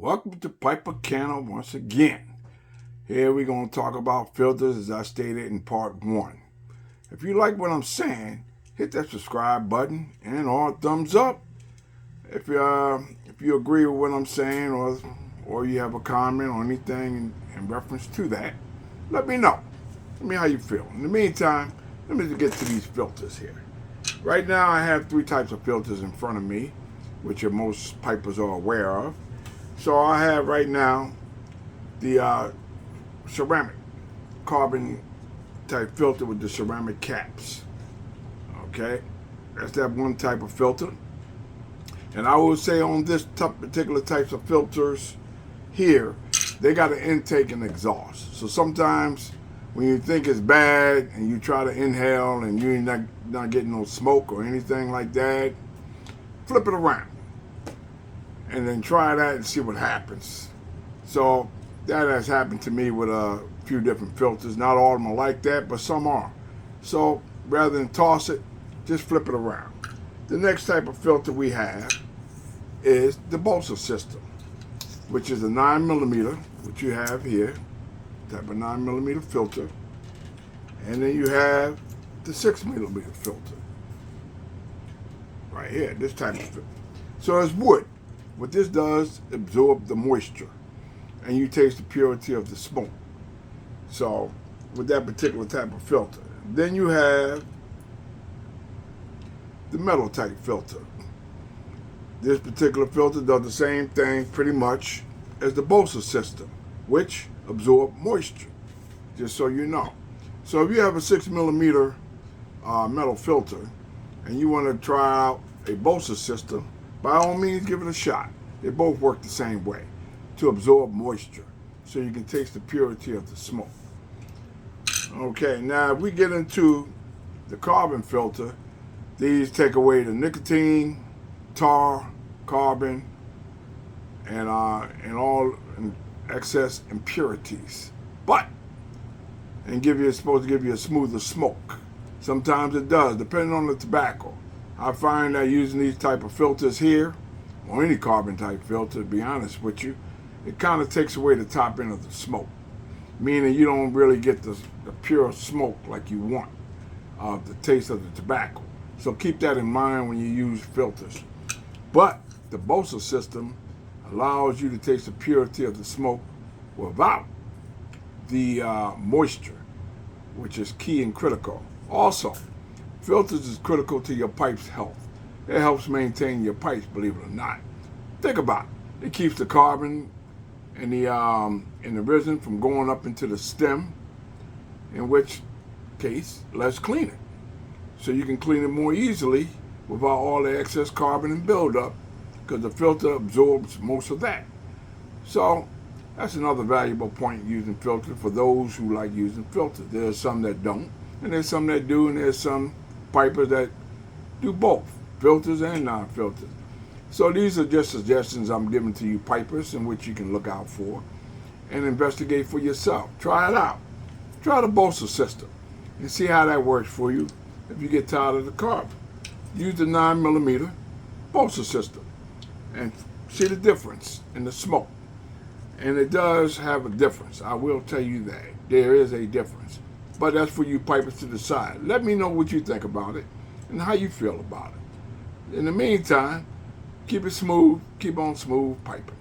Welcome to Piper Cano once again. Here we're going to talk about filters as I stated in part 1. If you like what I'm saying, hit that subscribe button and or thumbs up. If you agree with what I'm saying or you have a comment or anything in reference to that, let me know. Let me know how you feel. In the meantime, let me get to these filters here. Right now I have 3 types of filters in front of me, which most pipers are aware of. So I have right now the ceramic carbon type filter with the ceramic caps. Okay, that's that one type of filter. And I will say on this particular types of filters here, they got an intake and exhaust. So sometimes when you think it's bad and you try to inhale and you're not getting no smoke or anything like that, flip it around and then try that and see what happens. So that has happened to me with a few different filters. Not all of them are like that, but some are. So rather than toss it, just flip it around. The next type of filter we have is the BOSA system, which is a 9mm, which you have here, type of 9mm filter. And then you have the 6mm filter right here, this type of filter. So it's wood. What this does, absorb the moisture, and you taste the purity of the smoke. So with that particular type of filter. Then you have the metal type filter. This particular filter does the same thing pretty much as the BOSA system, which absorb moisture, just so you know. So if you have a 6mm metal filter and you want to try out a BOSA system, by all means give it a shot. They both work the same way, to absorb moisture, so you can taste the purity of the smoke. Okay, now if we get into the carbon filter, these take away the nicotine, tar, carbon, and all excess impurities. But it's supposed to give you a smoother smoke. Sometimes it does, depending on the tobacco. I find that using these type of filters here, or any carbon type filter, to be honest with you, it kind of takes away the top end of the smoke, meaning you don't really get the pure smoke like you want, the taste of the tobacco. So keep that in mind when you use filters. But the BOSA system allows you to taste the purity of the smoke without the moisture, which is key and critical. Also, filters is critical to your pipe's health. It helps maintain your pipes, believe it or not. Think about it. It keeps the carbon in the resin from going up into the stem, in which case, let's clean it. So you can clean it more easily without all the excess carbon and buildup, because the filter absorbs most of that. So that's another valuable point using filters for those who like using filters. There's some that don't, and there's some that do, and there's some pipers that do both, filters and non-filters. So these are just suggestions I'm giving to you pipers, in which you can look out for and investigate for yourself. Try it out. Try the BOSA system and see how that works for you. If you get tired of the carbon, use the 9mm BOSA system and see the difference in the smoke. And it does have a difference. I will tell you that. There is a difference. But that's for you pipers to decide. Let me know what you think about it and how you feel about it. In the meantime, keep it smooth, keep on smooth piping.